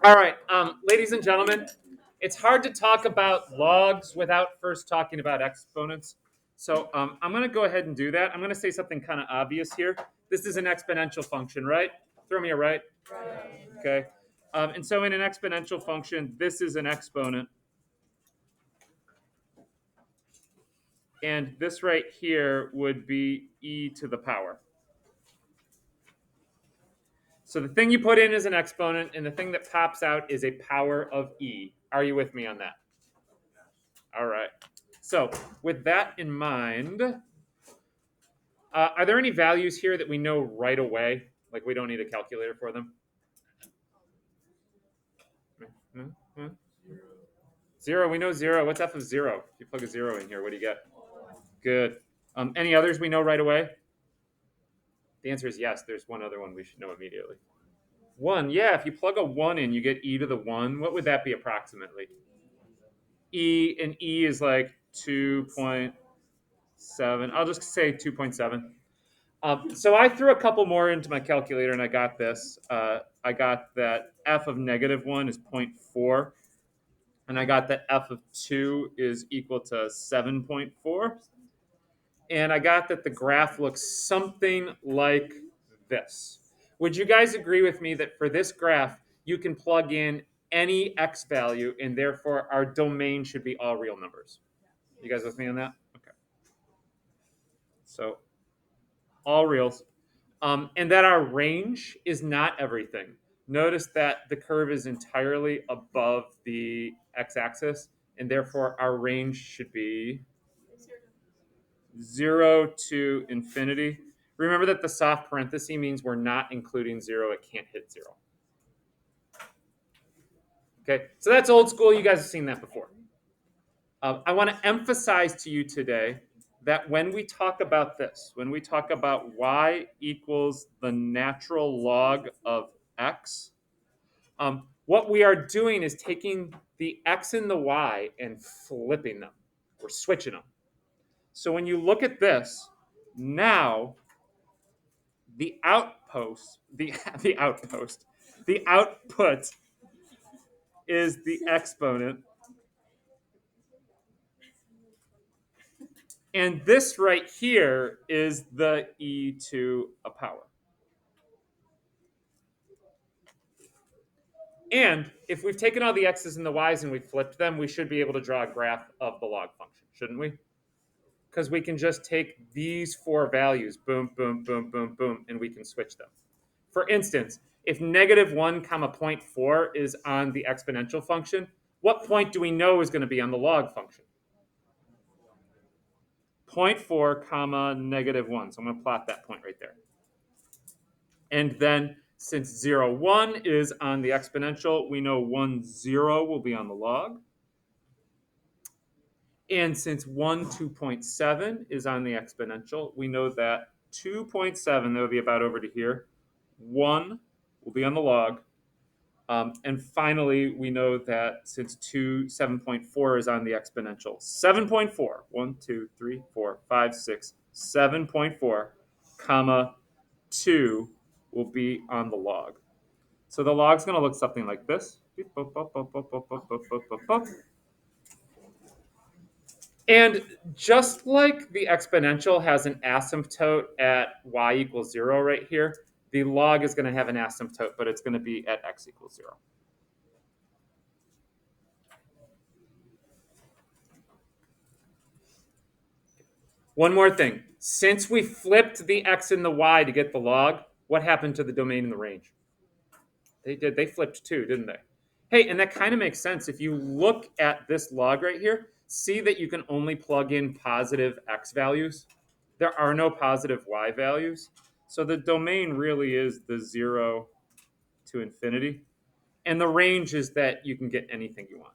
All right, ladies and gentlemen, it's hard to talk about logs without first talking about exponents. So I'm going to go ahead and do that. I'm going to say something kind of obvious here. This is an exponential function, right? Throw me a right. Okay. And so in an exponential function, this is an exponent. And this right here would be e to the power. So the thing you put in is an exponent, and the thing that pops out is a power of e. Are you with me on that? All right. So with that in mind, are there any values here that we know right away? Like we don't need a calculator for them? Zero, we know zero. What's f of zero? If you plug a zero in here, what do you get? Good. Any others we know right away? The answer is yes. There's one other one we should know immediately. One, yeah, if you plug a one in, you get e to the one. What would that be approximately? E, and e is like 2.7. I'll just say 2.7. So I threw a couple more into my calculator, and I got this. I got that f of negative 1 is 0.4, and I got that f of 2 is equal to 7.4. And I got that the graph looks something like this. Would you guys agree with me that for this graph, you can plug in any x value, and therefore our domain should be all real numbers? You guys with me on that? Okay. So all reals. And that our range is not everything. Notice that the curve is entirely above the x-axis, and therefore our range should be 0 to infinity. Remember that the soft parenthesis means we're not including 0. It can't hit 0. Okay, so that's old school. You guys have seen that before. I want to emphasize to you today that when we talk about this, when we talk about y equals the natural log of x, what we are doing is taking the x and the y and flipping them. We're switching them. So when you look at this, now the output is the exponent. And this right here is the e to a power. And if we've taken all the x's and the y's and we've flipped them, we should be able to draw a graph of the log function, shouldn't we? Because we can just take these four values, boom, boom, boom, boom, boom, and we can switch them. For instance, if negative 1 comma 0.4 is on the exponential function, what point do we know is going to be on the log function? 0.4 comma negative 1. So I'm going to plot that point right there. And then since 0, 1 is on the exponential, we know 1, 0 will be on the log. And since 1, 2.7 is on the exponential, we know that 2.7, that would be about over to here, 1 will be on the log. And finally, we know that since 7.4 is on the exponential, 7.4, 1, 2, 3, 4, 5, 6, 7.4, comma 2 will be on the log. So the log's going to look something like this. And just like the exponential has an asymptote at y equals 0 right here, the log is going to have an asymptote, but it's going to be at x equals 0. One more thing. Since we flipped the x and the y to get the log, what happened to the domain and the range? They did. They flipped too, didn't they? Hey, and that kind of makes sense. If you look at this log right here, see that you can only plug in positive x values. There are no positive y values. So the domain really is the 0 to infinity. And the range is that you can get anything you want.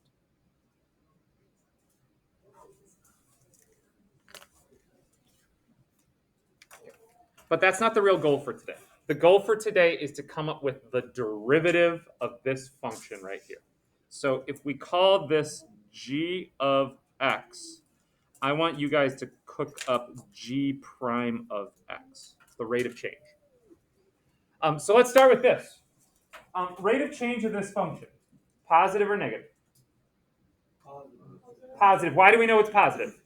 But that's not the real goal for today. The goal for today is to come up with the derivative of this function right here. So if we call this g of x, I want you guys to cook up g prime of x. It's the rate of change. So let's start with this. Rate of change of this function, positive or negative? Positive. Why do we know it's positive?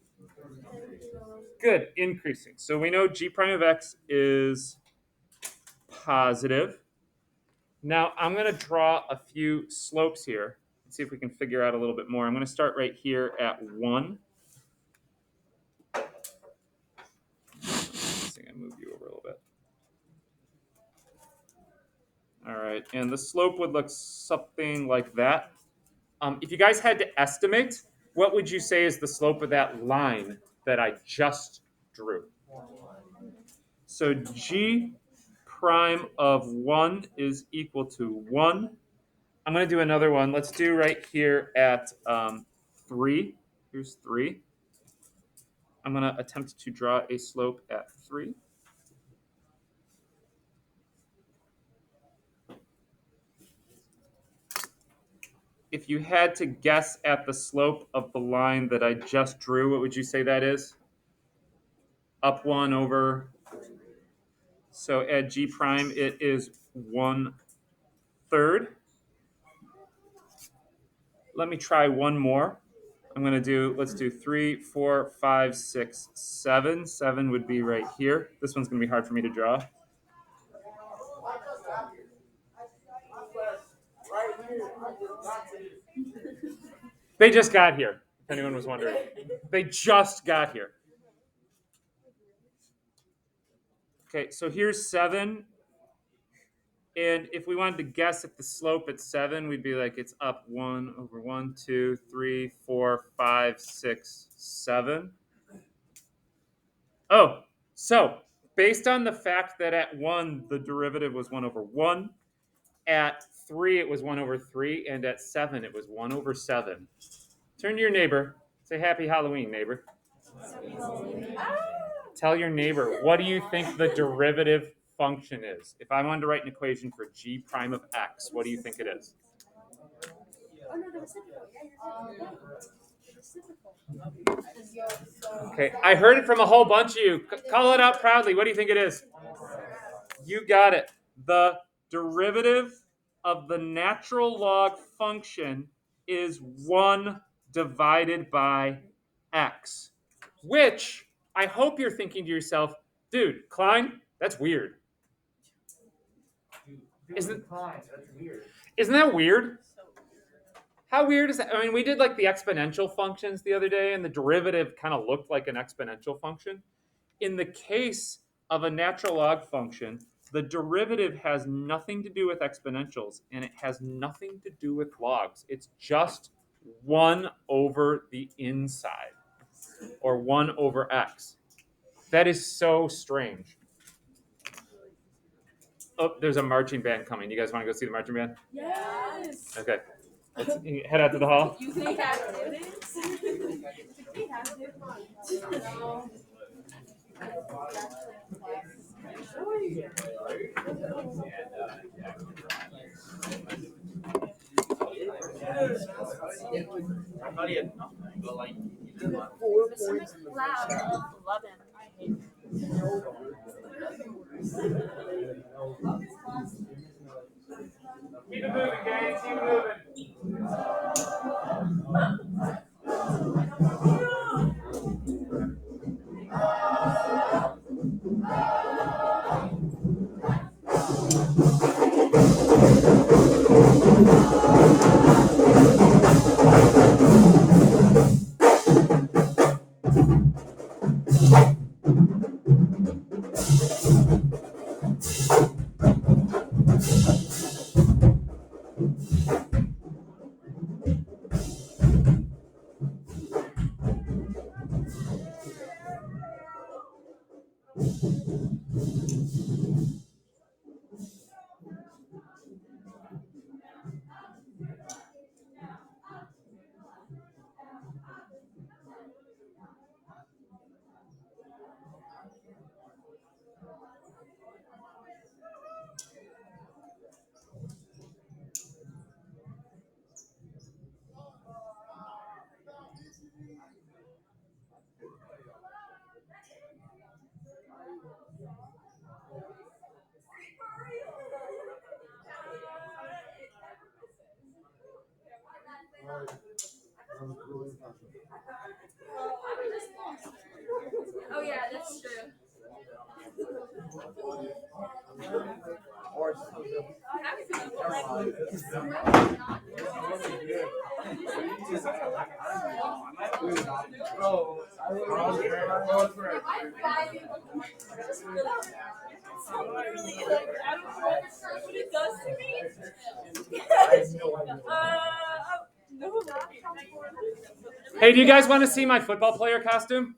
Good, increasing. So we know g prime of x is positive. Now I'm going to draw a few slopes here. Let's see if we can figure out a little bit more. I'm going to start right here at 1. I'm going to move you over a little bit. All right, and the slope would look something like that. If you guys had to estimate, what would you say is the slope of that line that I just drew? So g prime of 1 is equal to 1. I'm going to do another one. Let's do right here at 3. Here's 3. I'm going to attempt to draw a slope at 3. If you had to guess at the slope of the line that I just drew, what would you say that is? Up 1 over. So at g prime, it is 1/3. Let me try one more. I'm going to do, let's do 3, 4, 5, 6, 7. 7 would be right here. This one's going to be hard for me to draw. They just got here, if anyone was wondering. They just got here. Okay, so here's 7. And if we wanted to guess at the slope at 7, we'd be like, it's up 1 over 1, 2, 3, 4, 5, 6, 7. Oh, so based on the fact that at 1, the derivative was 1 over 1, at 3, it was 1 over 3, and at 7, it was 1 over 7. Turn to your neighbor. Say, Happy Halloween, neighbor. Tell your neighbor, what do you think the derivative function is? If I wanted to write an equation for g prime of x, what do you think it is? Okay, I heard it from a whole bunch of you. Call it out proudly. What do you think it is? You got it. The derivative of the natural log function is 1 divided by x, which I hope you're thinking to yourself, dude, Klein, that's weird. Isn't that weird? How weird is that? I mean, we did like the exponential functions the other day, and the derivative kind of looked like an exponential function. In the case of a natural log function, the derivative has nothing to do with exponentials, and it has nothing to do with logs. It's just 1 over the inside, or 1 over x. That is so strange. Oh, there's a marching band coming. You guys want to go see the marching band? Yes. Okay. Let's head out to the hall. You think I have it? Love him. Keep it moving, guys. Keep it moving. Oh yeah, that's true. Literally, like, I don't know what it does to me. No. Hey, do you guys want to see my football player costume?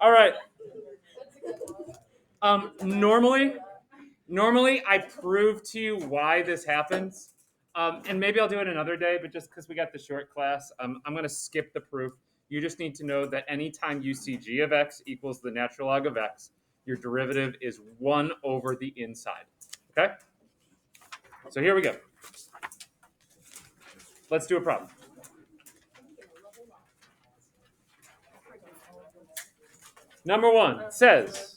All right. Normally I prove to you why this happens, and maybe I'll do it another day. But just because we got the short class, I'm going to skip the proof. You just need to know that anytime you see g of x equals the natural log of x, your derivative is 1 over the inside. Okay? So here we go. Let's do a problem. Number 1 says,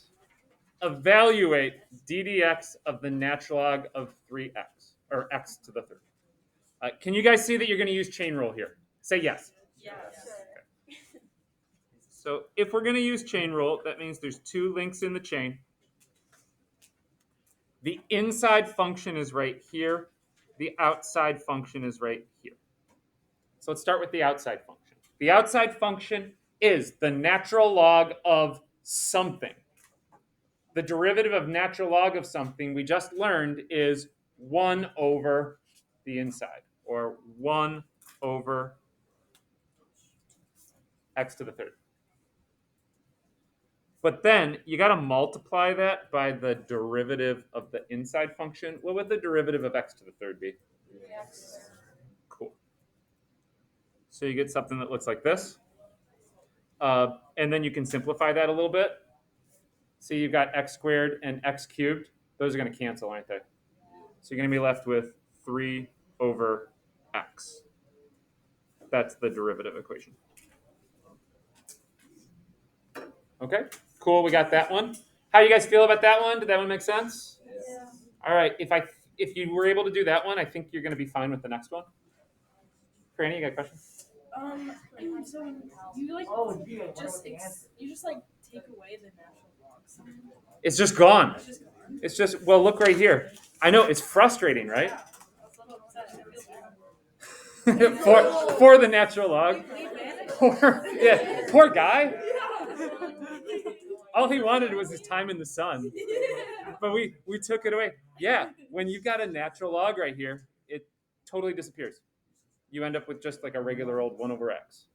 evaluate d dx of the natural log of 3x, or x to the third. Can you guys see that you're going to use chain rule here? Say yes. Yes. Okay. So if we're going to use chain rule, that means there's 2 links in the chain. The inside function is right here. The outside function is right here. So let's start with the outside function. The outside function is the natural log of something. The derivative of natural log of something we just learned is 1 over the inside, or 1 over x to the third. But then you got to multiply that by the derivative of the inside function. What would the derivative of x to the third be? Yes. Cool. So you get something that looks like this. And then you can simplify that a little bit. So you've got x squared and x cubed. Those are going to cancel, aren't they? So you're going to be left with 3 over x. That's the derivative equation. Okay, cool. We got that one. How do you guys feel about that one? Did that one make sense? Yeah. All right. If you were able to do that one, I think you're going to be fine with the next one. Franny, you got a question? So you just like take away the natural logs. It's just gone. It's just gone. It's just, well, look right here. I know it's frustrating, right? for the natural log. Poor guy. All he wanted was his time in the sun. But we took it away. Yeah, when you've got a natural log right here, it totally disappears. You end up with just like a regular old 1 over x.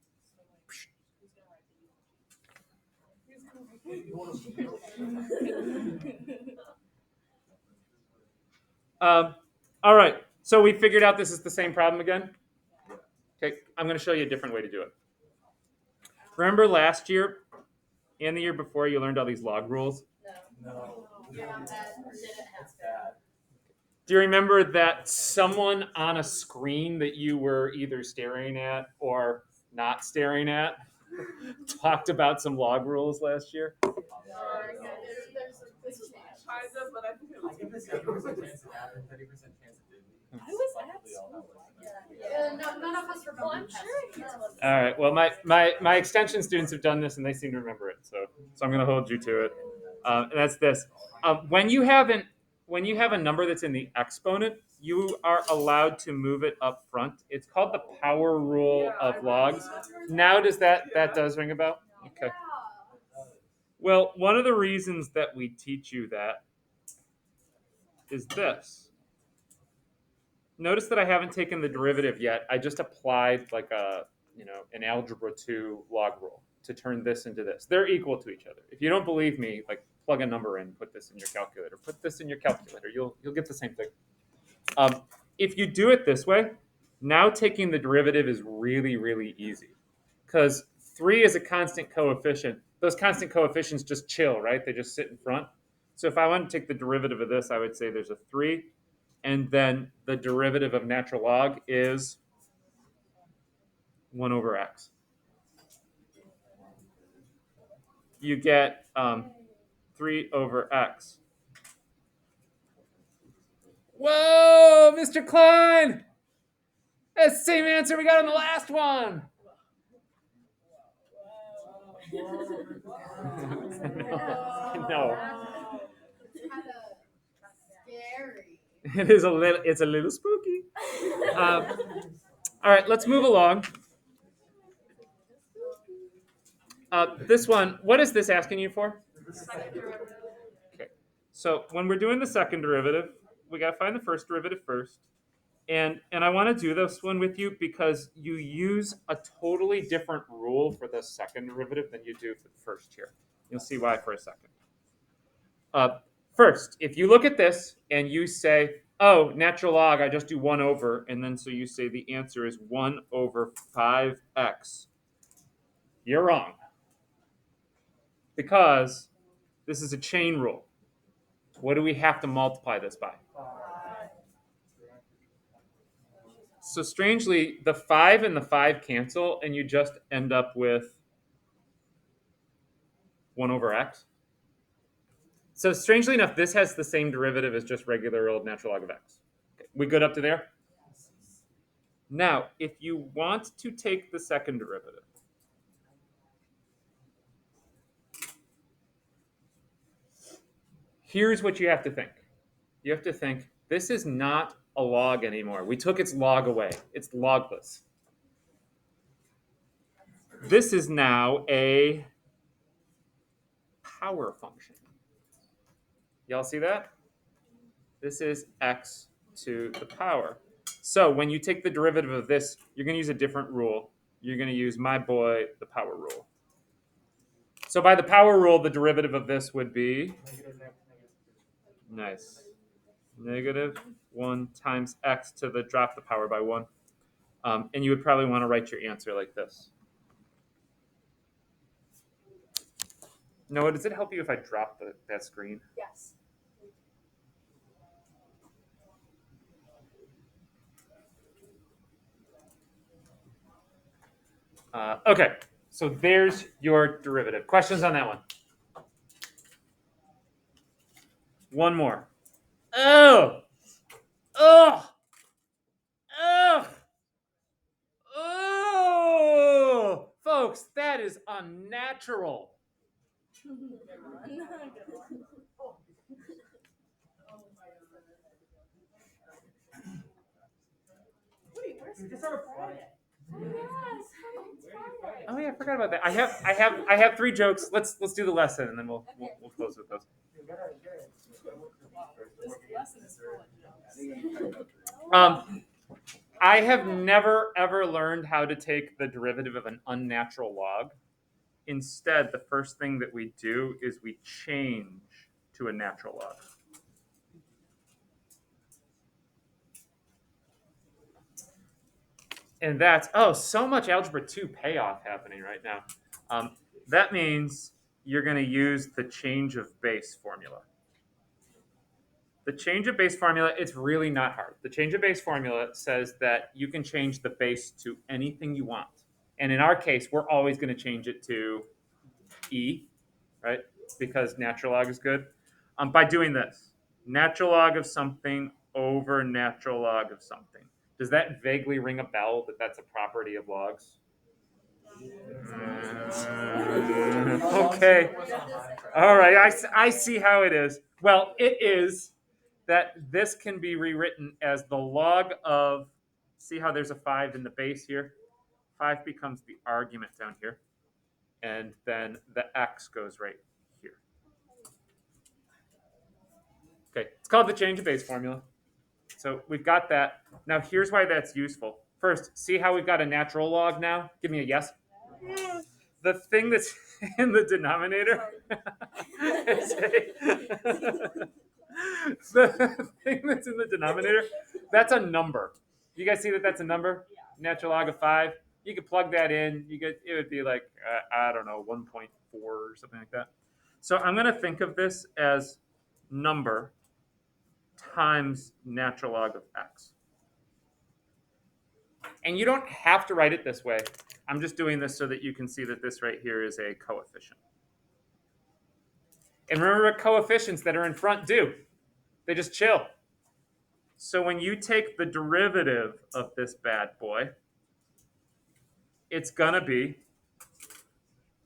All right, so we figured out this is the same problem again. Okay, I'm going to show you a different way to do it. Remember last year and the year before you learned all these log rules? No. Do you remember that someone on a screen that you were either staring at or not staring at talked about some log rules last year? None of us were. Well, I'm sure. All right. Well, my extension students have done this and they seem to remember it, so I'm going to hold you to it. And that's this: when you have a number that's in the exponent, you are allowed to move it up front. It's called the power rule of logs. Now, does that does ring a bell? Okay. Well, one of the reasons that we teach you that is this. Notice that I haven't taken the derivative yet. I just applied like an algebra 2 log rule to turn this into this. They're equal to each other. If you don't believe me, like plug a number in, put this in your calculator. Put this in your calculator. You'll get the same thing. If you do it this way, now taking the derivative is really, really easy. Because 3 is a constant coefficient. Those constant coefficients just chill, right? They just sit in front. So if I want to take the derivative of this, I would say there's a 3. And then the derivative of natural log is 1 over x. You get 3 over x. Whoa, Mr. Klein! That's the same answer we got on the last one. No. Scary. It is a little. It's a little spooky. All right, let's move along. This one. What is this asking you for? Okay. So when we're doing the second derivative, we got to find the first derivative first. And I want to do this one with you because you use a totally different rule for the second derivative than you do for the first here. You'll see why for a second. First, if you look at this and you say, oh, natural log, I just do 1 over, and then so you say the answer is 1 over 5x, you're wrong. Because this is a chain rule. What do we have to multiply this by? So strangely, the 5 and the 5 cancel, and you just end up with 1 over x. So strangely enough, this has the same derivative as just regular old natural log of x. Okay, we good up to there? Now, if you want to take the second derivative, here's what you have to think. You have to think, this is not a log anymore. We took its log away. It's logless. This is now a power function. Y'all see that? This is x to the power. So when you take the derivative of this, you're going to use a different rule. You're going to use my boy, the power rule. So by the power rule, the derivative of this would be nice. Negative 1 times x to the drop the power by 1. And you would probably want to write your answer like this. Noah, does it help you if I drop that screen? Yes. Okay, so there's your derivative. Questions on that one? One more. Oh! Oh! Oh! Oh! Folks, that is unnatural. Oh yeah, I forgot about that. I have 3 jokes. Let's do the lesson and then we'll close with those. I have never ever learned how to take the derivative of an unnatural log. Instead, the first thing that we do is we change to a natural log. And that's, so much Algebra 2 payoff happening right now. That means you're going to use the change of base formula. The change of base formula, it's really not hard. The change of base formula says that you can change the base to anything you want. And in our case, we're always going to change it to e, right? Because natural log is good. By doing this, natural log of something over natural log of something. Does that vaguely ring a bell that that's a property of logs? Okay. All right, I see how it is. Well, it is that this can be rewritten as the log of, see how there's a 5 in the base here? 5 becomes the argument down here. And then the x goes right here. Okay, it's called the change of base formula. So we've got that. Now here's why that's useful. First, see how we've got a natural log now? Give me a yes. The thing that's in the denominator is the thing that's in the denominator, that's a number. You guys see that that's a number? Natural log of 5. You could plug that in. It would be like, I don't know, 1.4 or something like that. So I'm going to think of this as number times natural log of x. And you don't have to write it this way. I'm just doing this so that you can see that this right here is a coefficient. And remember what coefficients that are in front do. They just chill. So when you take the derivative of this bad boy, it's going to be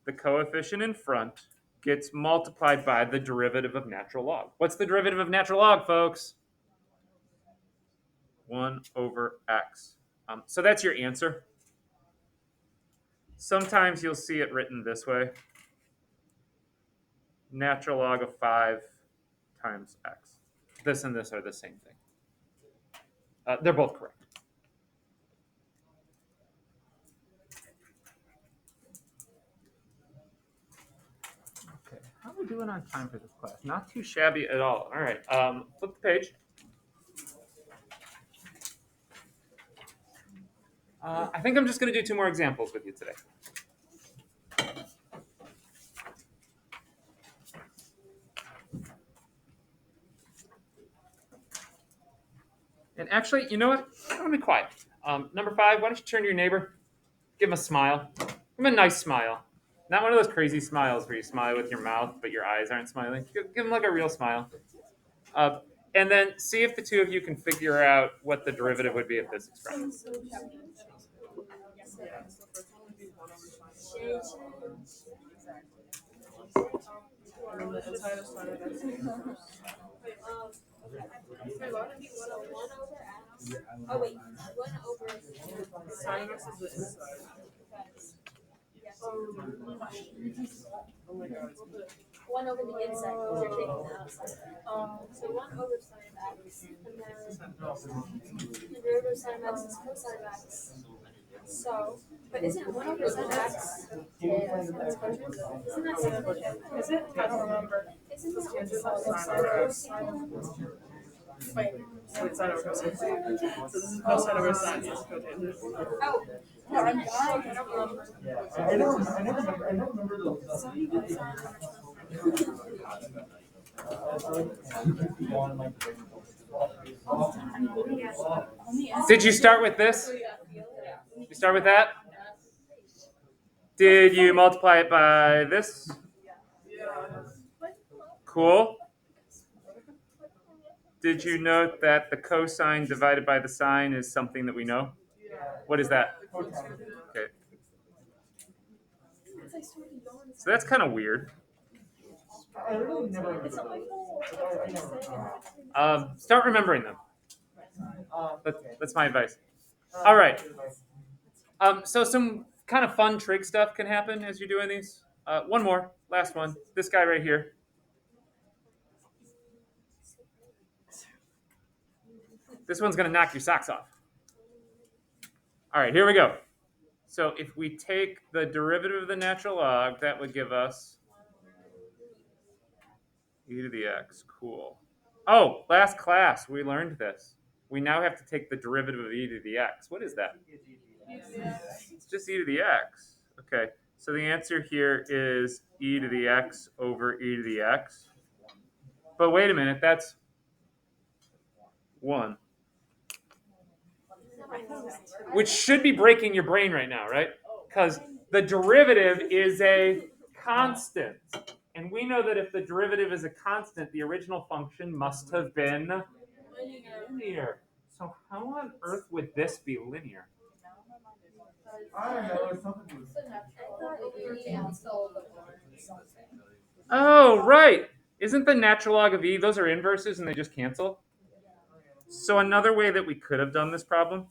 the coefficient in front gets multiplied by the derivative of natural log. What's the derivative of natural log, folks? 1 over x. So that's your answer. Sometimes you'll see it written this way. Natural log of 5 times x. This and this are the same thing. They're both correct. Okay, how are we doing on time for this class? Not too shabby at all. All right, flip the page. I think I'm just going to do 2 more examples with you today. And actually, you know what? I'm going to be quiet. Number 5, why don't you turn to your neighbor, give him a smile. Give him a nice smile. Not one of those crazy smiles where you smile with your mouth, but your eyes aren't smiling. Give him like a real smile. And then see if the 2 of you can figure out what the derivative would be of this expression. Oh wait, 1 over sine x is this. Oh my god. 1 over the inside because you're taking the outside. So 1 over sine x, and then the derivative of sine x is cosine x. So, but isn't 1 over sine x? Isn't that simple? Is it? I don't remember. Isn't that sine? Wait, so it's sine over cosine. So this is cosine over sine. Yes, cotangent. Oh, no, I don't remember those. Did you start with this? You start with that? Did you multiply it by this? Cool. Did you note that the cosine divided by the sine is something that we know? What is that? Okay. So that's kind of weird. Start remembering them. That's my advice. All right. So some kind of fun trig stuff can happen as you're doing these. One more, last one. This guy right here. This one's going to knock your socks off. All right, here we go. So if we take the derivative of the natural log, that would give us e to the x. Cool. Oh, last class, we learned this. We now have to take the derivative of e to the x. What is that? It's just e to the x. Okay, so the answer here is e to the x over e to the x. But wait a minute, that's 1. Which should be breaking your brain right now, right? Because the derivative is a constant. And we know that if the derivative is a constant, the original function must have been linear. So how on earth would this be linear? I don't know. It's something to Oh, right. Isn't the natural log of e, those are inverses and they just cancel? So another way that we could have done this problem,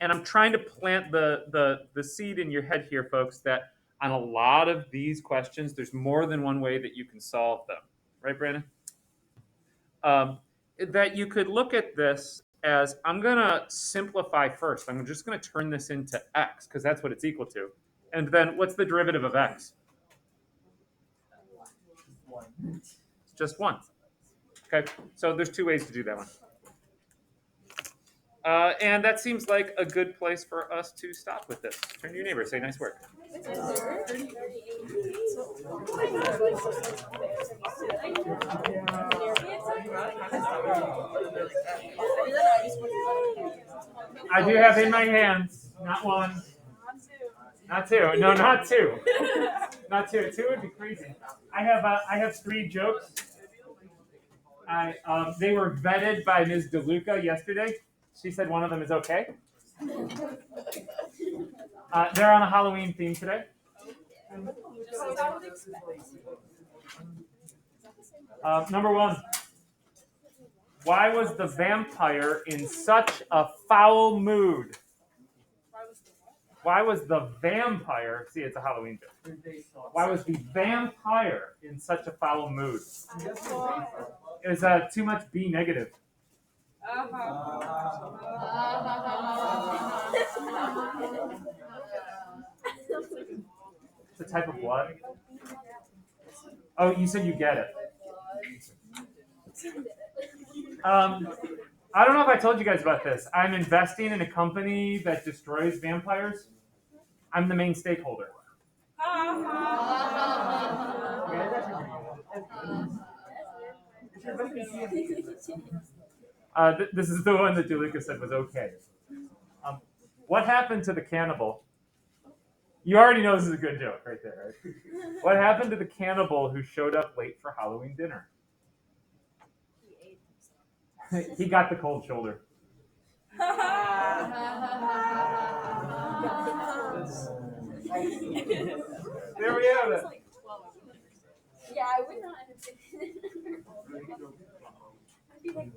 and I'm trying to plant the seed in your head here, folks, that on a lot of these questions, there's more than one way that you can solve them. Right, Brandon? That you could look at this as, I'm going to simplify first. I'm just going to turn this into x, because that's what it's equal to. And then what's the derivative of x? It's just 1. Okay, so there's 2 ways to do that one. And that seems like a good place for us to stop with this. Turn to your neighbor, say nice work. I do have in my hands, not 1, not 2. No, not 2. Not two. Two would be crazy. I have 3 jokes. They were vetted by Ms. DeLuca yesterday. She said one of them is okay. They're on a Halloween theme today. Number 1. Why was the vampire in such a foul mood? Why was the vampire? See, it's a Halloween joke. Why was the vampire in such a foul mood? It was too much B negative. It's a type of what? Oh, you said you get it. I don't know if I told you guys about this. I'm investing in a company that destroys vampires. I'm the main stakeholder. This is the one that Julika said was okay. What happened to the cannibal? You already know this is a good joke right there, right? What happened to the cannibal who showed up late for Halloween dinner? He got the cold shoulder. There we have it. Yeah, I would not understand. I'd be like,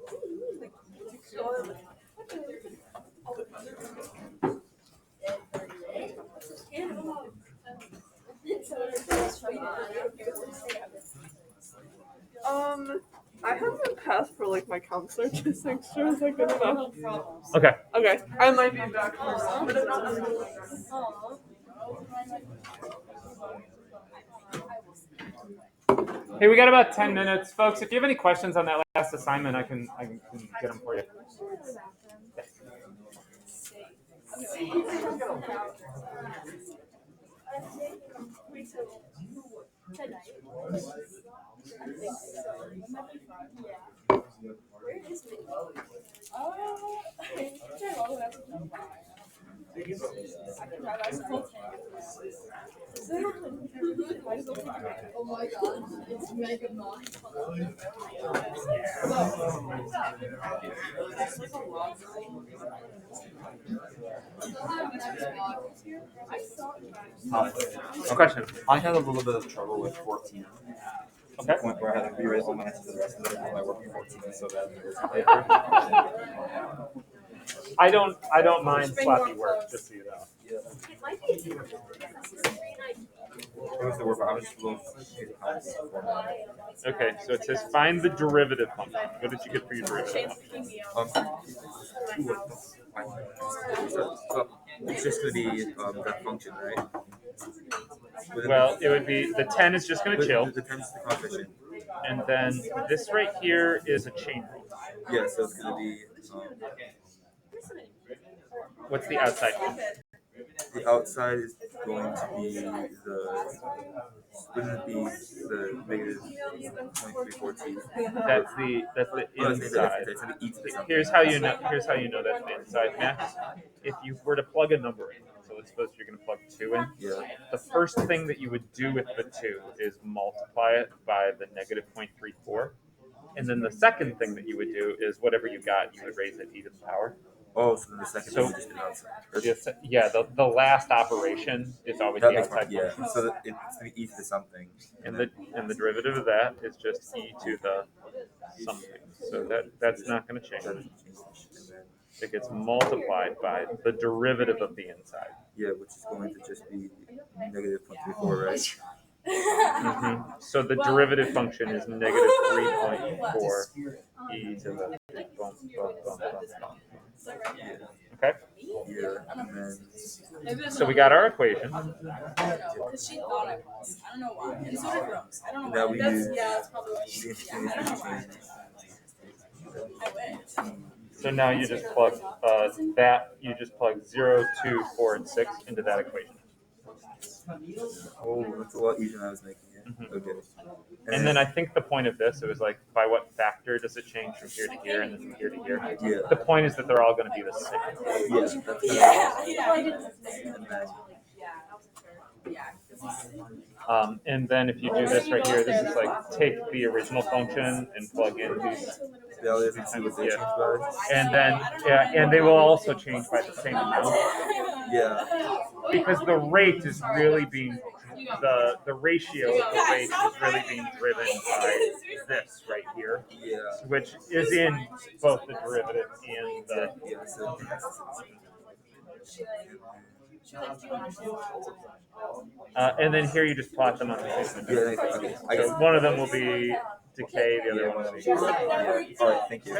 I haven't passed for like my counselor just extra. Is that good enough? Okay. Okay, I might be back. But if not, Hey, we got about 10 minutes, folks. If you have any questions on that last assignment, I can get them for you. oh my god, it's mega mind. No question. I had a little bit of trouble with 14. To Okay. the point where I had to rewrite all my answers for the rest of it because my work in 14 is so bad. I don't mind sloppy work, just so you know. Yeah. It might be a It was the word, but I was just a little Okay, so it says find the derivative function. What did you get for your derivative function? It's just going to be that function, right? Well, it would be the 10 is just going to chill, The 10 is the coefficient. and then this right here is a chain rule. Yeah, so it's going to be. What's the outside? The outside is going to be the. Wouldn't it be the negative 0.34t? That's the inside. It's an e to the Here's how you know that's the inside, Max. If you were to plug a number in, so let's suppose you're going to plug 2 in. Yeah. The first thing that you would do with the 2 is multiply it by the negative 0.34. And then the second thing that you would do is whatever you got, you would raise it e to the power. Oh, so then the second So- thing is just the outside. Yes, yeah, the last operation is always That the makes more, outside yeah. function. So that it's going to be e to the something. And the derivative of that is just e to the something. So that's not going to change. It gets multiplied by the derivative of the inside. Yeah, which is going to just be negative 0.34, right? Mm-hmm. So the derivative function is negative 3.4 e to the bump. Okay. Yeah, and then So we got our equation. Because she thought I was. I don't know why. And so did Rose. I don't know now why. we That's, use yeah, that's probably why the she. interchange I don't know why. between. I wish. So now you just plug you just plug 0, 2, 4, and 6 into that equation. Oh, that's a lot easier than I was making it. Mhm. Okay. And then I think the point of this, it was like, by what factor does it change from here to here and then from here to here? Yeah. The point is that they're all going to be the same. Yeah, that's Yeah, yeah. and then Yeah, I wasn't sure. Yeah, this is. And then if you do this right here, this is like take the original function and plug in these values and see what they change by. and then and they will also change by the same amount Yeah. because the rate is really being the ratio of the rate is really being driven by this right here, Yeah. which is in both the derivative and the Yeah. So and then here you just plot them on the same. yeah. Okay. I So guess. one of them will be decay, the other one will be. All right. Thank you.